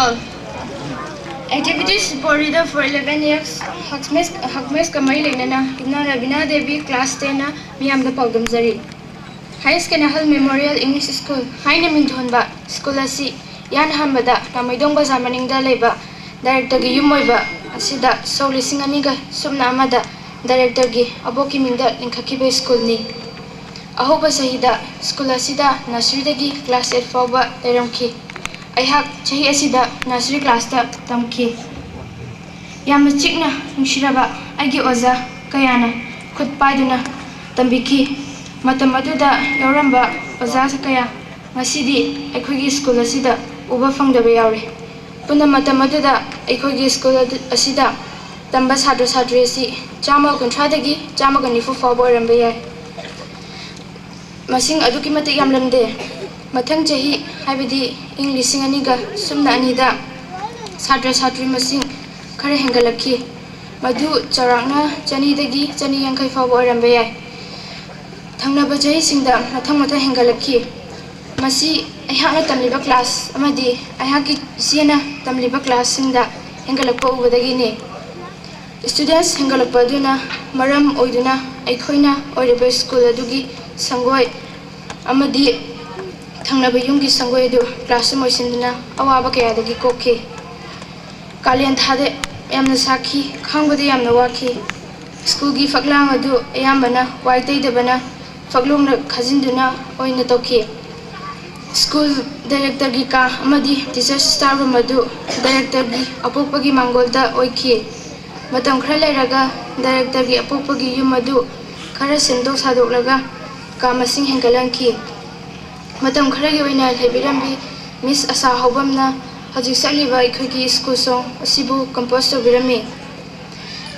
all. Activities boarded for 11 years. Hkmes kamay lenana ina Rabina Devi class 10 na miyam da pagdamjari. High School Memorial English School. Hai na minthonba school asi yan hambada namaidong baza maningda leba director gi yumoiba asida solising aniga sumna amada director gi aboki mingda linkhakiba school ni. Ahoba sahida school asida nursery dagi class 8 fawba leramki. Aihak chahi asida nursery class ta tamki. Yamna chikna nungshiraba aigi oza kayana khut paiduna tambiki. Matam aduda yauramba oza sakaya ngasidi aikhogi school asida uba fangdaba yaure. Puna matam aduda aikhogi school asida tamba sadra sadri asi chama kunthradagi chama kanifu fawba oiramba yai. Masing aduki matik yamlamde mathang chahi haibidi ing lising aniga sumna anida sadra sadri masing khare hengalakhi madu charakna chani dagi chani yankai fawba oiramba yai. Thangnaba chahi singda mathang hengalakhi masi aihakna tamliba class amadi aihaki siena tamliba class singda hengalakpa ubadagi ne. Students hengalakpa aduna maram oiduna aikhoina oiriba school adugi sangoi amadi thangnaba yumgi sangoi adu classroom oisinduna awaba kayadagi kokhi. Kalian thade yamna sakhi khangbada yamna wakhi. School gi faklang adu ayambana waitaidabana faglongna khajinduna oina tokhi. School director gi ka amadi teacher staff room adu director gi apokpagi mangolda oikhi. Matam khara leiraga director gi apokpagi yum adu khara sendok sadoklaga ka masing hengalanki. Matam khara gi oina lebirambi Miss Asa Hobamna hajik sakliba aikhogi school song asibu compose tobirami.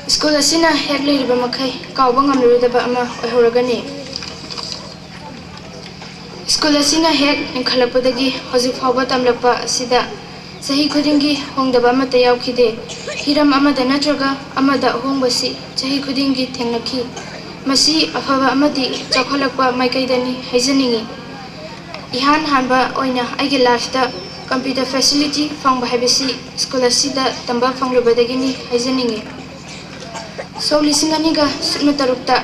School asina hek leiriba makhai kawba ngamlurudaba ama oihoragani. School asina hek ninkhalapodagi hojik fawba tamlakpa asida sahi khudingi hongdaba amata yaukhide. Hiram amada natraga amada hongbasi sahi khudingi thengnakhi. Masi afaba amadi chakholakpa maikaidani haijaningi. Ihan hanba oina aigi life da computer facility fangba habisi school asida tamba fanglubadagini haijaningi. So lisinganiga sukna tarukta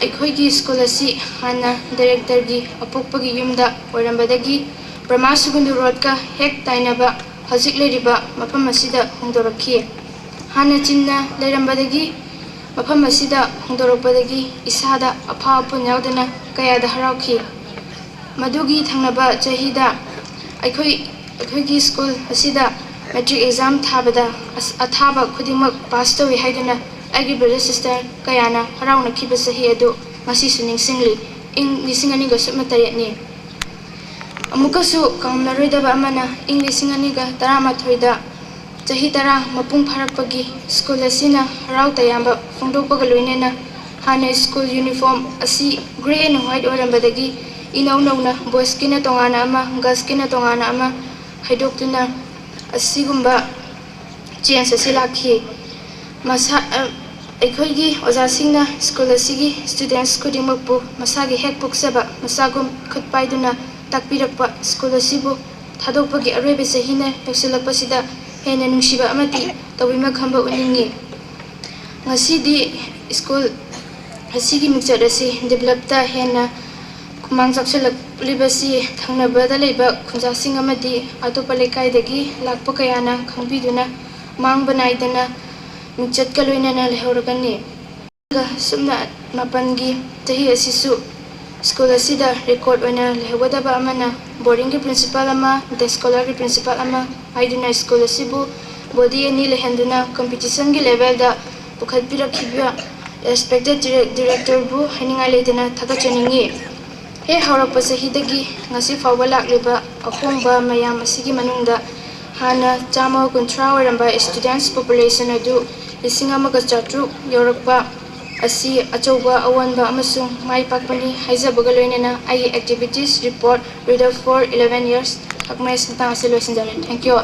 aikhoigi school asi hana director gi apokpagi yumda oirambadagi Brahma Sugundu Road ka hek tainaba hajik leiriba mafam asida hongdorakhi. Hana chinna leirambadagi mafam asida hongdorakpadagi isada apha apun yaudana kayada haraukhi. Madugi thangnaba chahida aikhoigi school asida matric exam thabada athaba khudingmak pass tawi haiduna aigi brother sister kayana harauna khiba sahi adu ngasi suning singli ing lisingani ga sumna tayatni. Amukasu kamnaroidaba amana ing lisingani ga 13 da chahi tara mapung pharakpagi school asina harau tayamba fongdokpaga loinena hana school uniform asi gray and white orambadagi inauna boys kina tongana ama girls kina tongana ama haidoktuna asigumba change asi lakhi. Masa aikhoigi ojasingna school asigi students khudingmakpu masagi hek puksaba masagum khutpaiduna takpirakpa school asibu thadokpagi aroibe sahina yaksilakpasida hena nungshiba amati tawima khamba uningi. Ngasidi school asigi mixture asi develop ta hena kumang saksilak-libasi thangnabada leiba khunjasing amadi atopa lekaidagi lakpa kayana khangbiduna mangba naidana michat ka loinana lehoragani. Sumna mapangi chahi asisu school asida record oina lehwadaba amana boarding ki principal ama day scholar ki principal ama haiduna school asibu body ani lehenduna competition ki level da pukhatpirakhiba respected director bu haninga leidana thagachaningi. He haurakpa sahidagi ngasi fawba lakliba ahongba mayam asigi manungda hana chama kunthra oiramba students population adu 1,300 yorakpa asi achauba awanba amasung mai pakpani haijabaga loinena ai activities report reader for 11 years Hkmes tang asiloisinjare. Thank you.